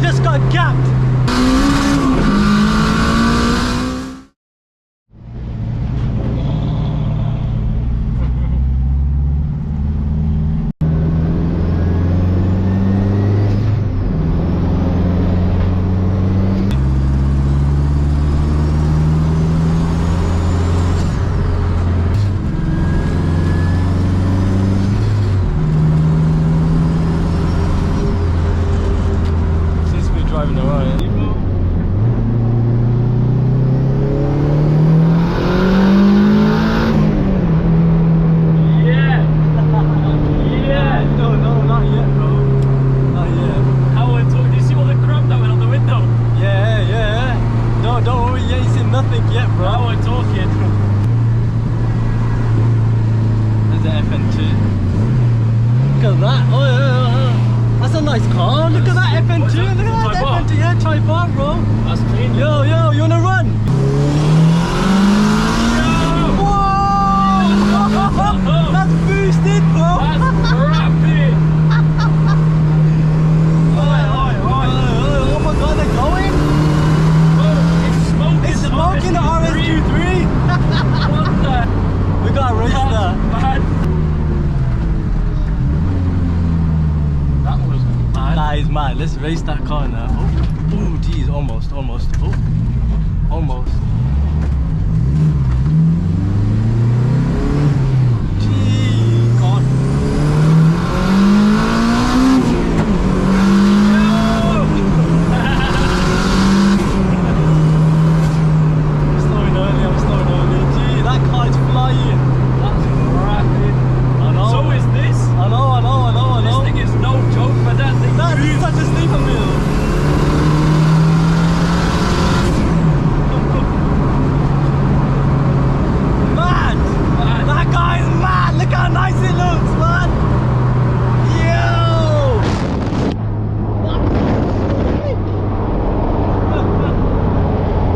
just got gapped. Let's race that car now. Oh, geez, almost. Oh, almost. Gee, God. I'm slowing early. Gee, that car is flying. That's rapid. I know. So is this. I know. This thing is no joke, but that thing. That is such a sleeper meal. Mad! That guy is mad! Look how nice it looks, man! Yo!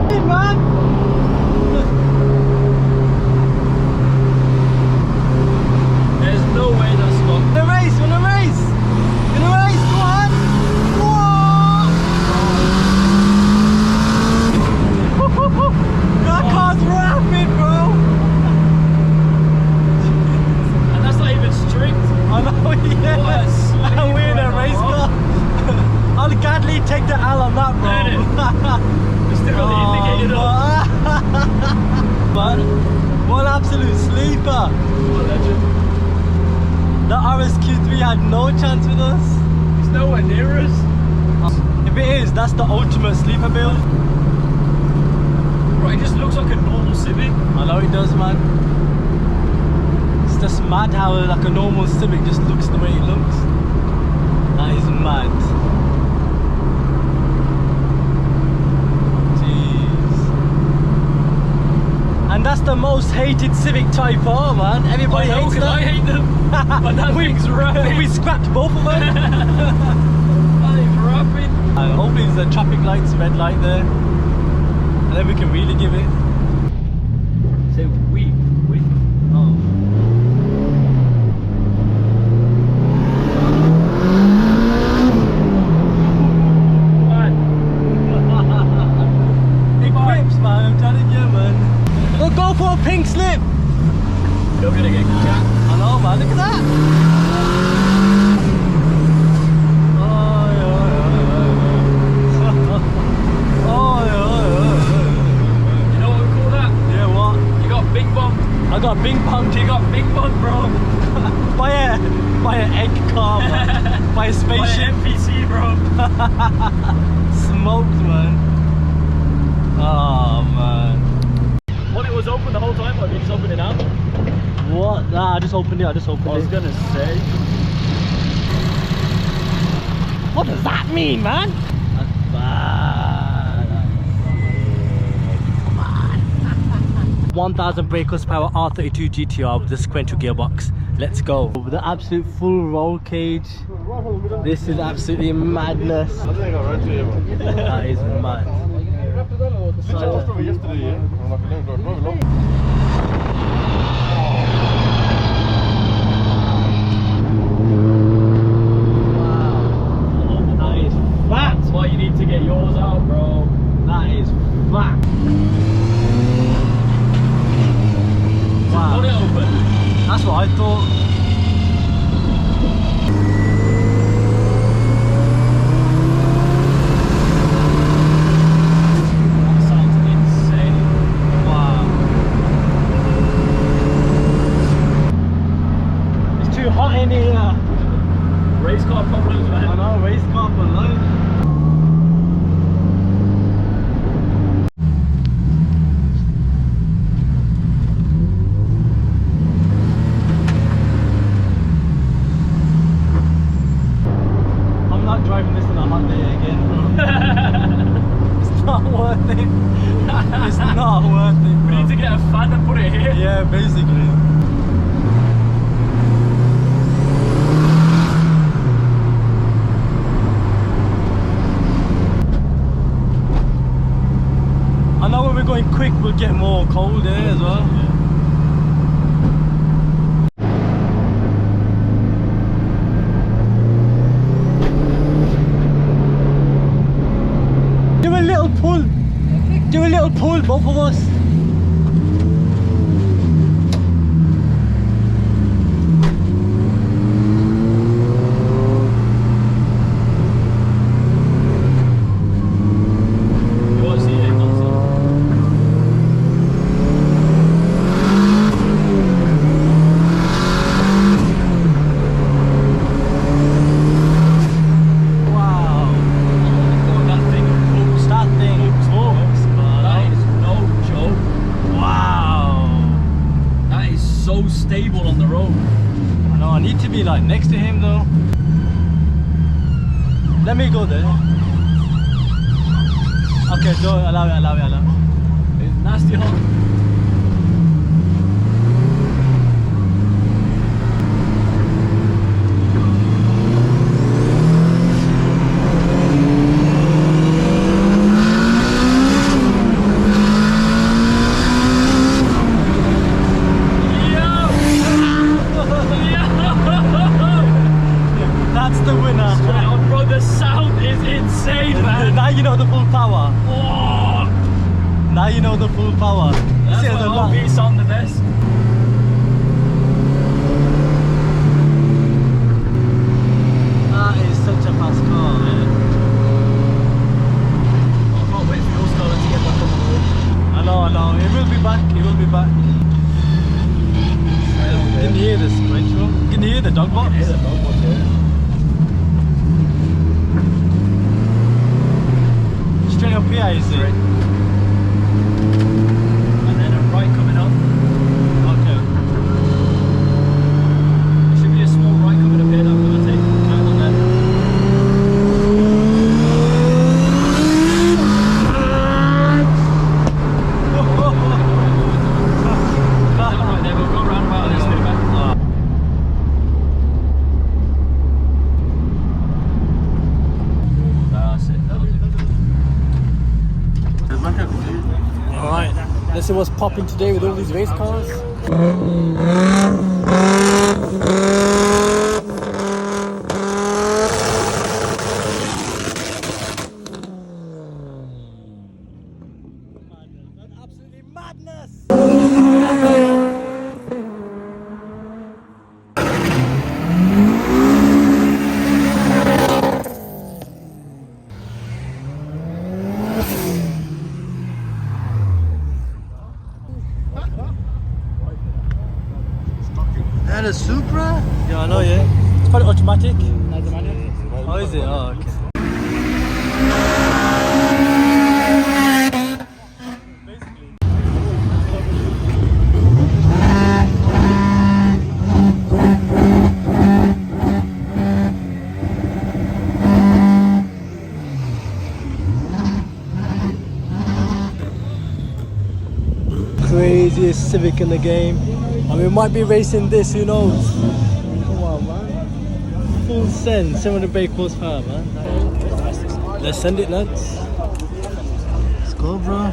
Hey, man! There's no way that's not. Wanna race? Come on! Whoa! That car's rapid, bro! And that's not even strict. I know, What a yeah! sleeper I'm in a on race that car! I'll gladly take the L on that, bro! We still got the indicator on. Man, what an absolute sleeper! What a legend. The RSQ3 had no chance with us. It's nowhere near us. If it is, that's the ultimate sleeper build. Right, it just looks like a normal Civic. I know it does, man. It's just mad how like a normal Civic just looks the way it looks. That is mad. Jeez. And that's the most hated Civic Type R, man. Everybody I know, hates because that. I hate them. But that thing's rapid. We scrapped both of them. That thing's rapid. And hopefully there's a traffic lights, red light there. And then we can really give it. Say we. Oh. It grips, man. I'm telling you, man. We'll go for a pink slip. You're gonna get capped. I know, man. Look at that. Oh, yeah. You know what we call that? Yeah, what? You got bing bong. I got bing pong. You got bing bong, bro. Buy an egg car, man. Buy a By spaceship. NPC, bro. Smoked, man. Oh, man. Well, it was open the whole time, but you just opened it now. What? Nah, I just opened it. I was gonna say. What does that mean, man? That's bad. Come on. 1000 brake horsepower R32 GTR with the sequential gearbox. Let's go. With the absolute full roll cage. This is absolutely madness. That is mad. That's why you need what I thought. That sounds insane. Wow. It's too hot in here. Race car problems, man. I know, race car for life. I'm not driving this on a hot day again, bro. It's not worth it. It's not worth it, We bro. need to get a fan and put it here. Yeah, basically. I know when we're going quick, we'll get more cold air as well. Do a little pull. Do a little pull, both of us. You want to see it, don't you? Wow. Oh, that thing hooks. That thing hooks, That man. is no joke. Wow. That is so stable on the road. I know, I need to be like next to him though. Let me go there. Okay, go, allow it. It's nasty hot. That's the winner. Oh, bro, the sound is insane, man. Now you know the full power. Oh, Now you know the full power. that's See, why there's a OB lot. sound the best. That is such a fast car. I can't wait for your Scarlet to get back on the road. I know. It will be back. You can hear the scratch, bro. You can hear the dog box. Hear the dog watch here. Straight up here, is it? And then a right coming up. Okay. There should be a small right coming up here that we're going to take out on there. That right there, we'll go round about this bit, man. That's it. Alright, let's see what's popping today with all these race cars. Absolutely madness! That a Supra? Yeah, I know, yeah. It's probably automatic. Oh, is it? Oh, okay. Craziest Civic in the game. And we might be racing this, who knows? Come on, man. Full send, 700 brake horsepower, man. Let's send it, lads. Let's go, bro.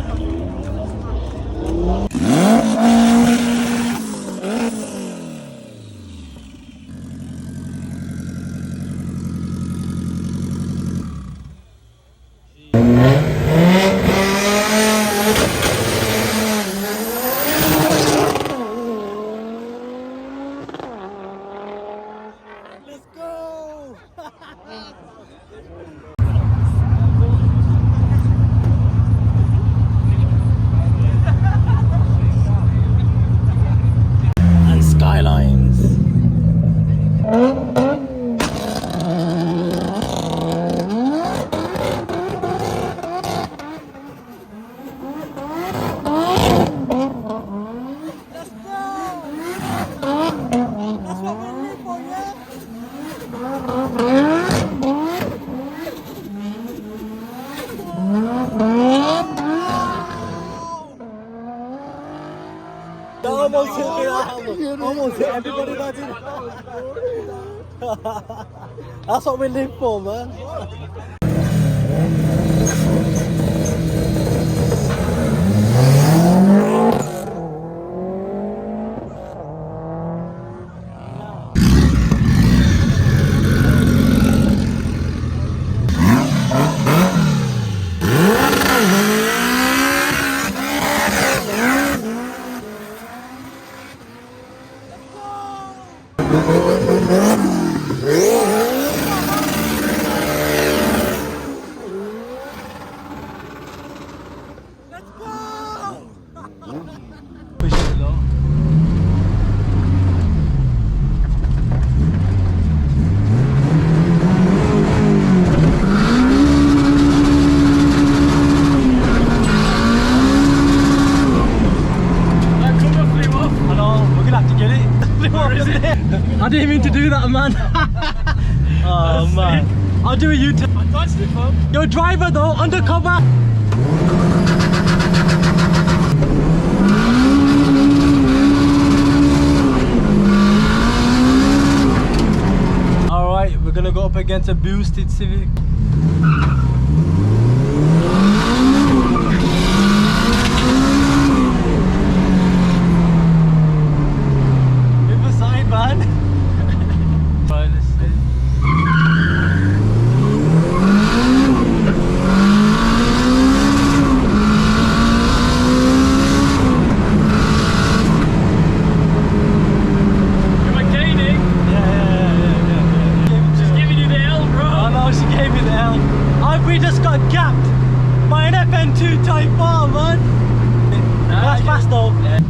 Almost hit everybody that did. That's what we live for, man. Push it low. That cover flew off. I know, we're gonna have to get it. Where is it? I didn't mean to do that, man. Oh man. I'll do a U-turn. I touched it, fam. Your driver though, undercover. Alright, we're gonna go up against a boosted Civic. Give a side, man. Right, let's see. You're gaining. Yeah. Just giving you the L, bro. Oh no, she gave me the L. We just got gapped by an FN2 Type R, man. That's fast though. Yeah.